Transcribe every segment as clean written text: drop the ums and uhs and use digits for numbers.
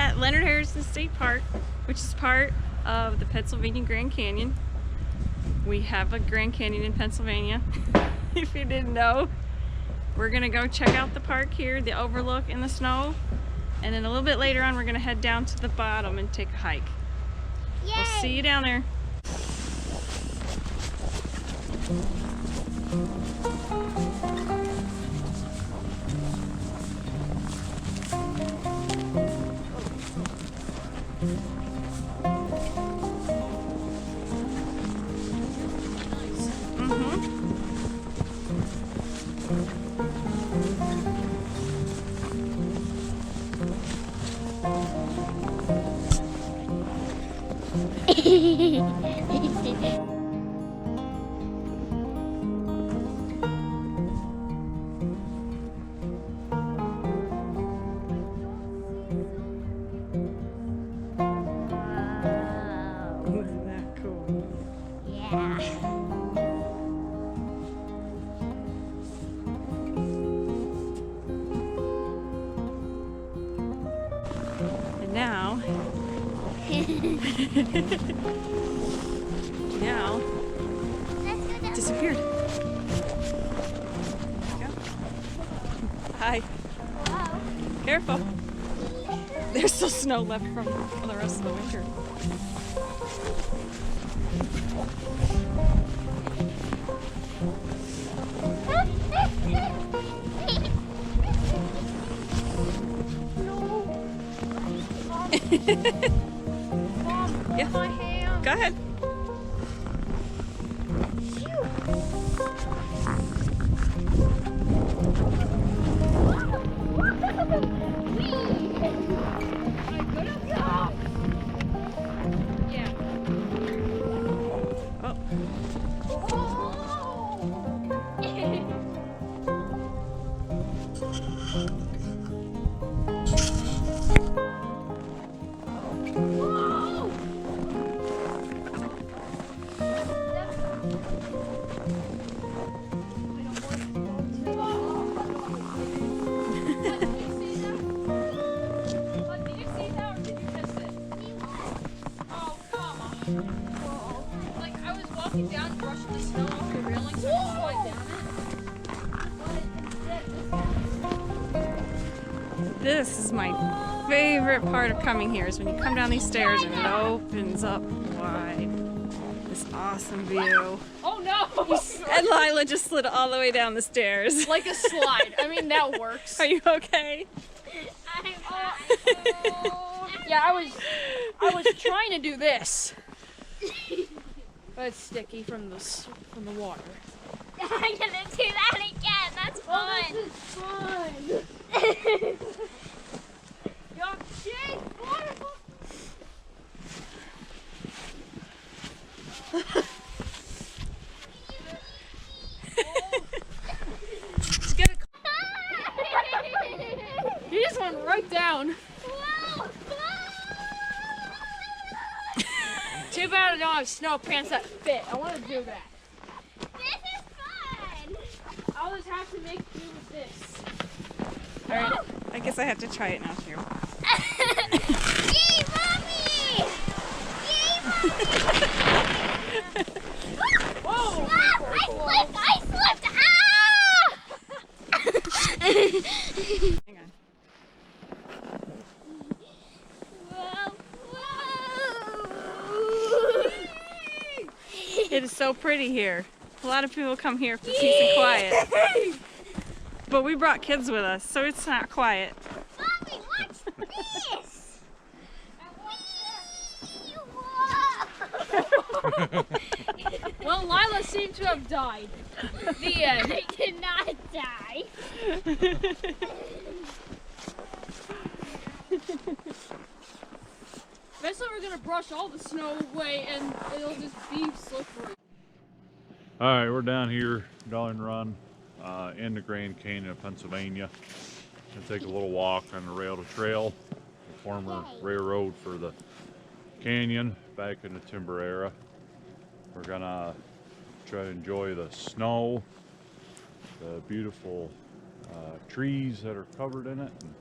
at Leonard Harrison State Park, which is part of the Pennsylvania Grand Canyon. We have a Grand Canyon in Pennsylvania, if you didn't know. We're gonna go check out the park here, the overlook in the snow, and then a little bit later on we're gonna head down to the bottom and take a hike. Yay! We'll see you down there. Isn't that cool? Yeah. And now, disappeared. Go. Hi. Hello. Careful. There's still snow left from the rest of the winter. Mom, Yeah. my hand. Go ahead. Yeah. Oh. Like, I was walking down, brushing the snow off the railing, so I slide down it. This is my favorite part of coming here, is when you come down these stairs and it opens up wide. This awesome view. Oh no! And Lila just slid all the way down the stairs. Like a slide. I mean, that works. Are you okay? Yeah, I was trying to do this. But it's sticky from the water. I'm gonna do that again. That's fun. This is fun. Yuck, shit, waterfall. Just get it. You just went right down. Whoa. Too bad I don't have snow pants that fit. I want to do that. This is fun. I'll just have to make do with this. Alright, I guess I have to try it now too. Yay, mommy! Yay, mommy! Whoa! Ah, I slipped! Ah! Hang on. It is so pretty here. A lot of people come here for peace and quiet. But we brought kids with us, so it's not quiet. Mommy, what's this? Whoa. Well, Lila seemed to have died. The end. I did not die. Eventually we're gonna brush all the snow away and it'll just be slippery. All right, we're down here, Darling Run, in the Grand Canyon of Pennsylvania. Gonna take a little walk on the rail to trail, the former railroad for the canyon back in the timber era. We're gonna try to enjoy the snow, the beautiful trees that are covered in it, and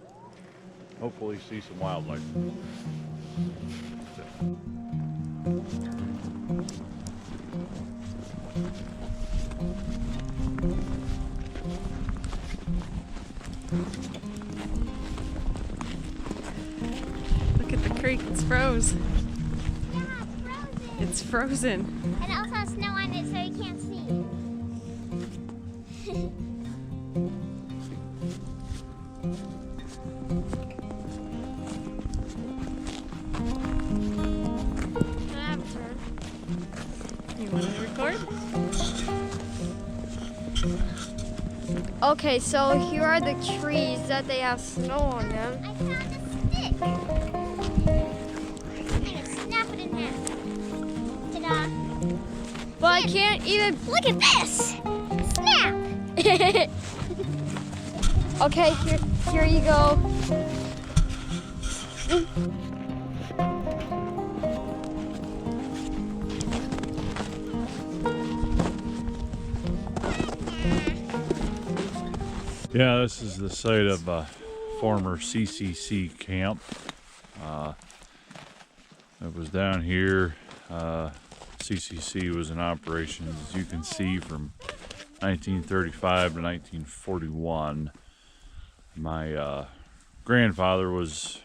hopefully see some wildlife. Look at the creek, it's froze. Yeah, it's frozen. It's frozen. And it also has snow on it, so you can't see. You want to record? Okay, so here are the trees that they have snow on them. I found a stick. I'm gonna snap it in half. Ta-da. But I can't even. Look at this! Snap! Okay, here you go. Yeah, this is the site of a former CCC camp. It was down here. CCC was in operation, as you can see, from 1935 to 1941. My grandfather was,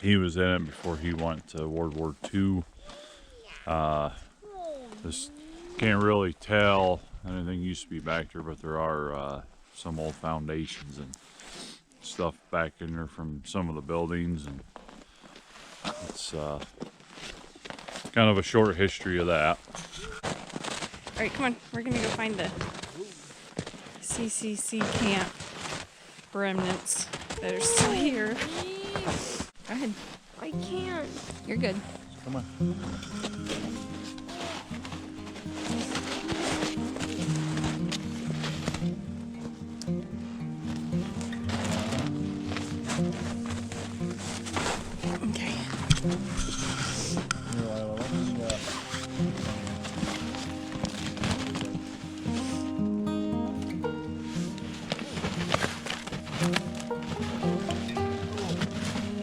he was in it before he went to World War II. This can't really tell anything used to be back there, but there are some old foundations and stuff back in there from some of the buildings, and it's kind of a short history of that. All right, come on. We're gonna go find the CCC Camp remnants that are still here. Go ahead. I can't. You're good. Come on. Okay.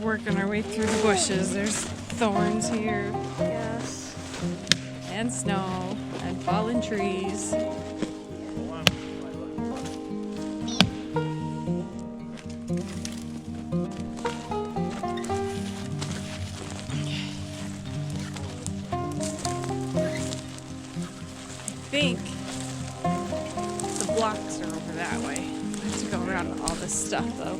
Working our way through the bushes. There's thorns here. Yes. And snow and fallen trees. I think the blocks are over that way. I have to go around all this stuff though.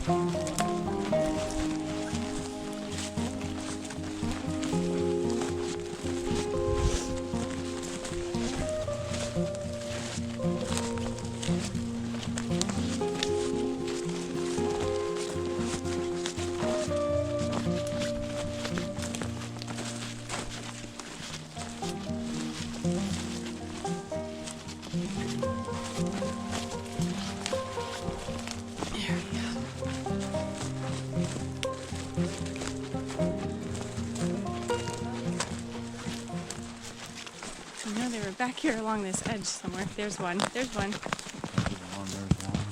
Thorns. I know they were back here along this edge somewhere. There's one. There's one.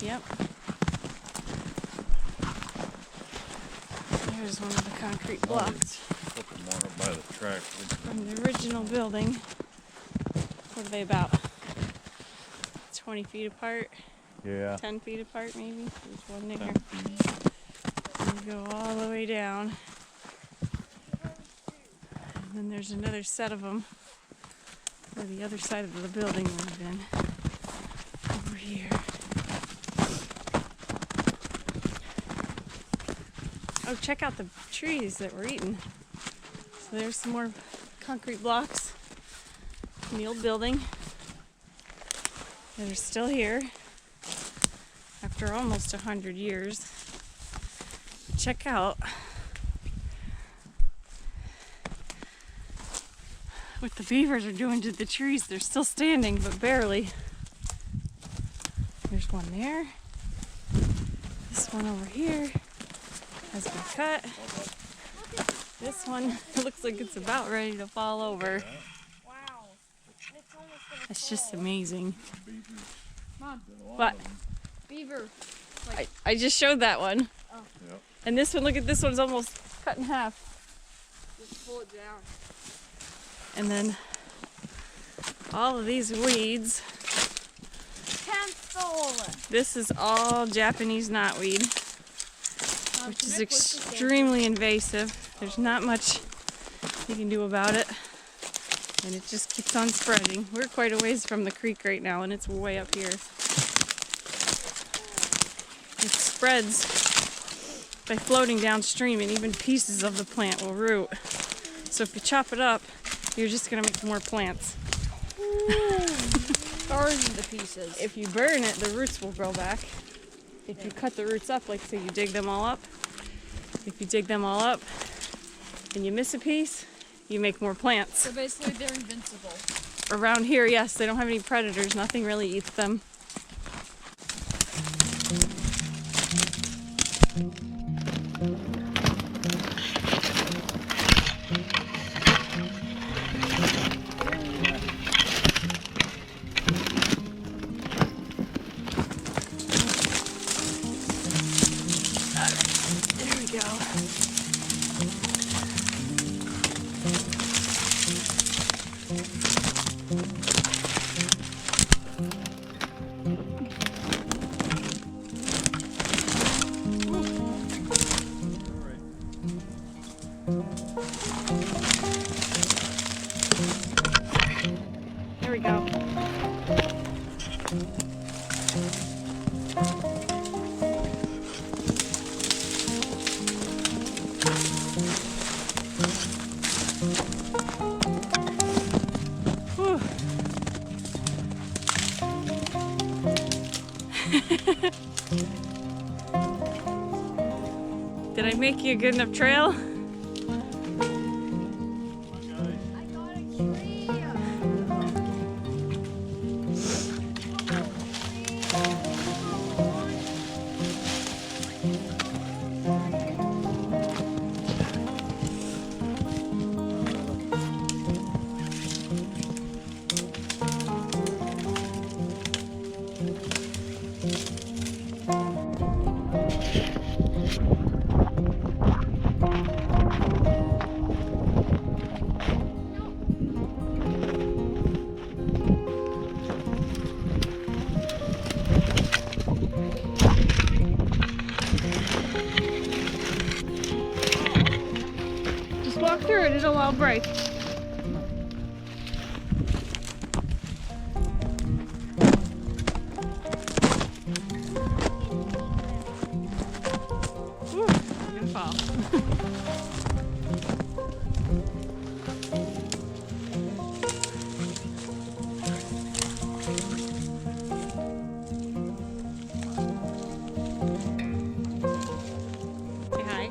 Yep. There's one of the concrete blocks By the track. from the original building. What are they, about 20 feet apart? Yeah. 10 feet apart maybe? There's one there. 10 feet. And you go all the way down. And then there's another set of them where the other side of the building would have been. Over here. Oh, check out the trees that we're eating. So there's some more concrete blocks from the old building that are still here after almost 100 years. Check out what the beavers are doing to the trees. They're still standing, but barely. There's one there. This one over here has been cut. This one looks like it's about ready to fall over. Wow. It's almost gonna It's just amazing. Mom. But Beaver. I just showed that one. Oh. Yep. And this one, look at this one's almost cut in half. Just pull it down. And then all of these weeds. Pencil. This is all Japanese knotweed, which is extremely invasive. There's not much you can do about it. And it just keeps on spreading. We're quite a ways from the creek right now, and it's way up here. It spreads by floating downstream, and even pieces of the plant will root. So if you chop it up, you're just gonna make more plants. Stars into pieces. If you burn it, the roots will grow back. If you cut the roots up, like say you dig them all up, if you dig them all up and you miss a piece, you make more plants. So basically they're invincible. Around here, yes, they don't have any predators. Nothing really eats them. There we go. There we go. Whew. Did I make you a good enough trail? I got a tree. Just walk through it, it'll all break. Ooh, I'm gonna fall. Say hi.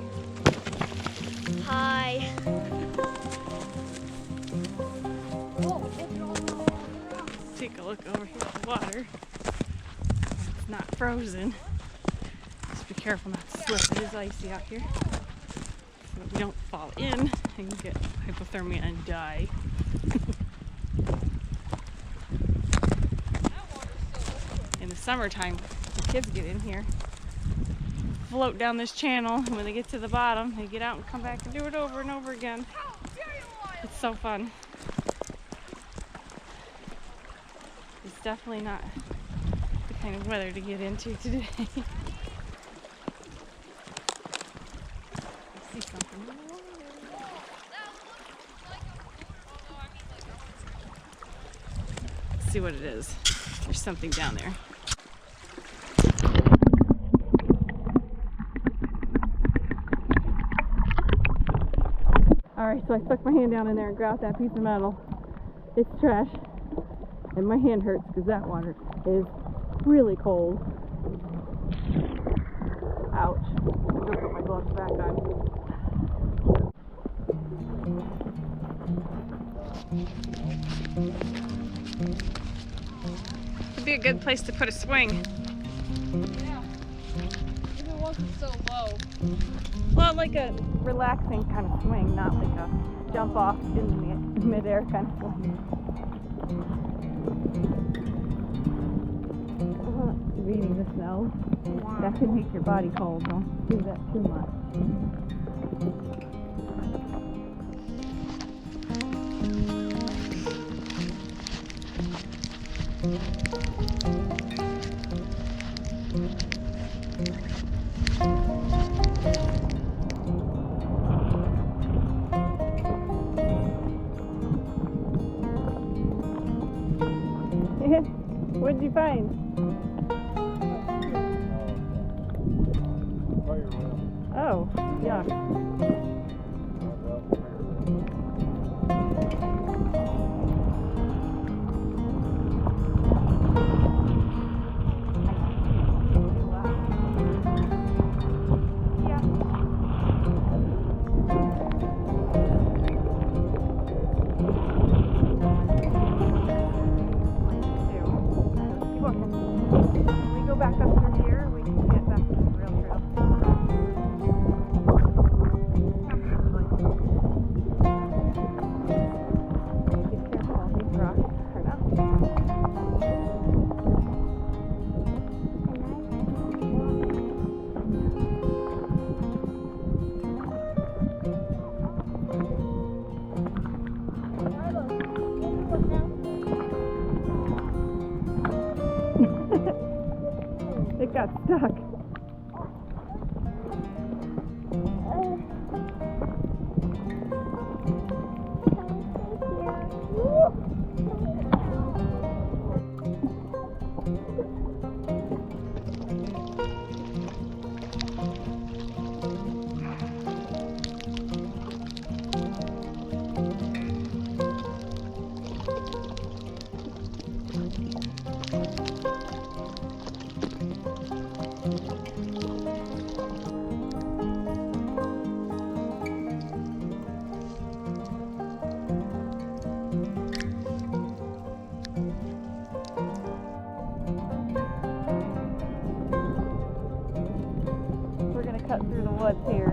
Hi. Take a look over here at the water. It's not frozen. Just be careful not to slip. It is icy out here. So that we don't fall in and get hypothermia and die. In the summertime, the kids get in here, float down this channel, and when they get to the bottom, they get out and come back and do it over and over again. It's so fun. It's definitely not the kind of weather to get into today. I see something. Let's see what it is. There's something down there. Alright, so I stuck my hand down in there and grabbed that piece of metal. It's trash. And my hand hurts because that water is really cold. Ouch. I'm gonna put my gloves back on. It'd be a good place to put a swing. Yeah. Even once it's so low. Well, like a relaxing kind of swing, not like a jump off in the midair kind of swing. Reading the snow. That can make your body cold. Don't do that too much. What did you find? Oh, yeah. Back up through here, we can get back to the rail trail. Be careful, these rocks are not. It got stuck. Cut through the woods here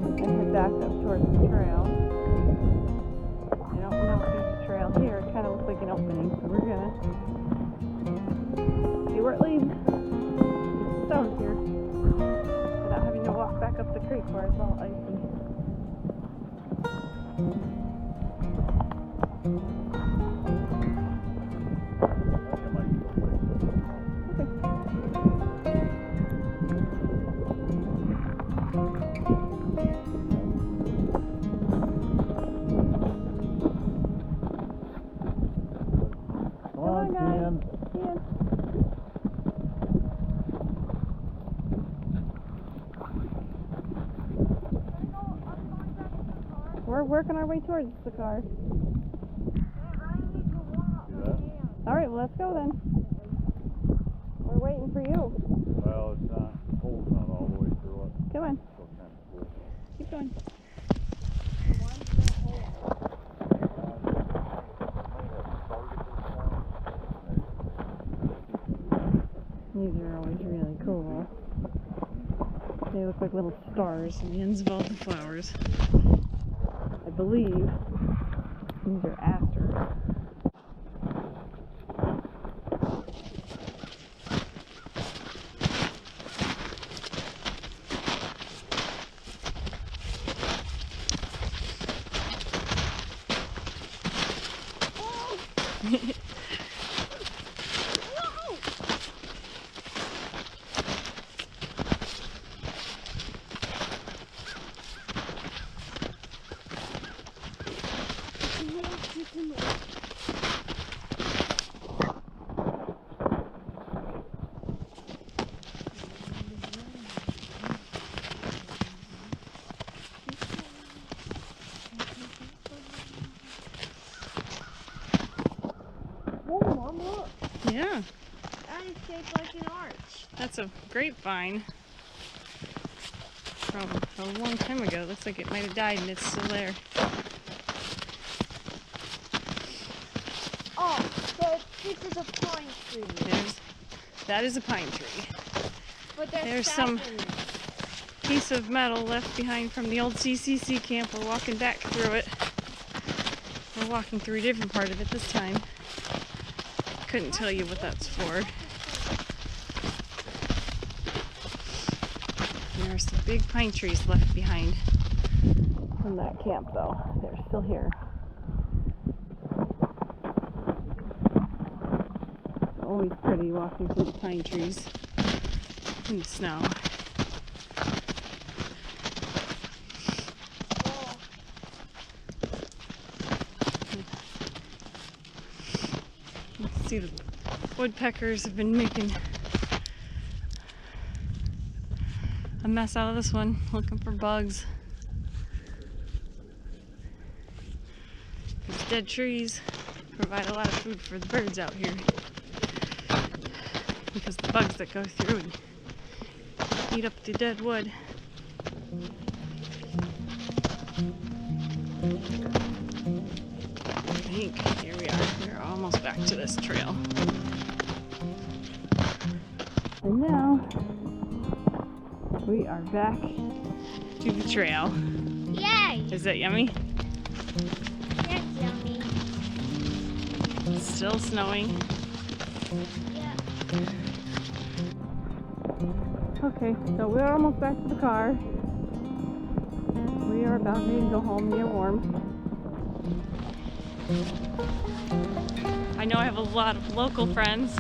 and head back up towards the trail. I don't know if there's a trail here. It kind of looks like an opening, so we're gonna see where it leads. There's stones here without having to walk back up the creek where it's all icy. We're working our way towards the car. All right, well, let's go then. We're waiting for you. Well, it's not, the pole's not all the way through it. Come on. Still kind of cool. Keep going. These are always really cool. They look like little stars on the ends of all the flowers. I believe these are asters. Whoa, Mom, look. Yeah, That is shaped like an arch. that's a grapevine. from a long time ago. Looks like it might have died and it's still there. Oh, this is a pine tree. That is a pine tree. But There's sap some in it. piece of metal left behind from the old CCC camp. We're walking back through it. We're walking through a different part of it this time. Couldn't tell you what that's for. There are some big pine trees left behind from that camp, though. They're still here. It's always pretty walking through the pine trees in the snow. You can see the woodpeckers have been making a mess out of this one, looking for bugs. These dead trees provide a lot of food for the birds out here, because the bugs that go through and eat up the dead wood. I think here we are. We're almost back to this trail. And now we are back to the trail. Yay! Is that yummy? That's yummy. It's still snowing. Yeah. Okay, so we're almost back to the car. We are about ready to go home. We are warm. I know I have a lot of local friends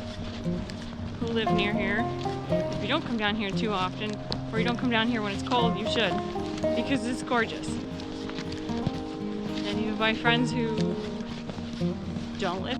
who live near here. If you don't come down here too often, or you don't come down here when it's cold, you should, because it's gorgeous. And even my friends who don't live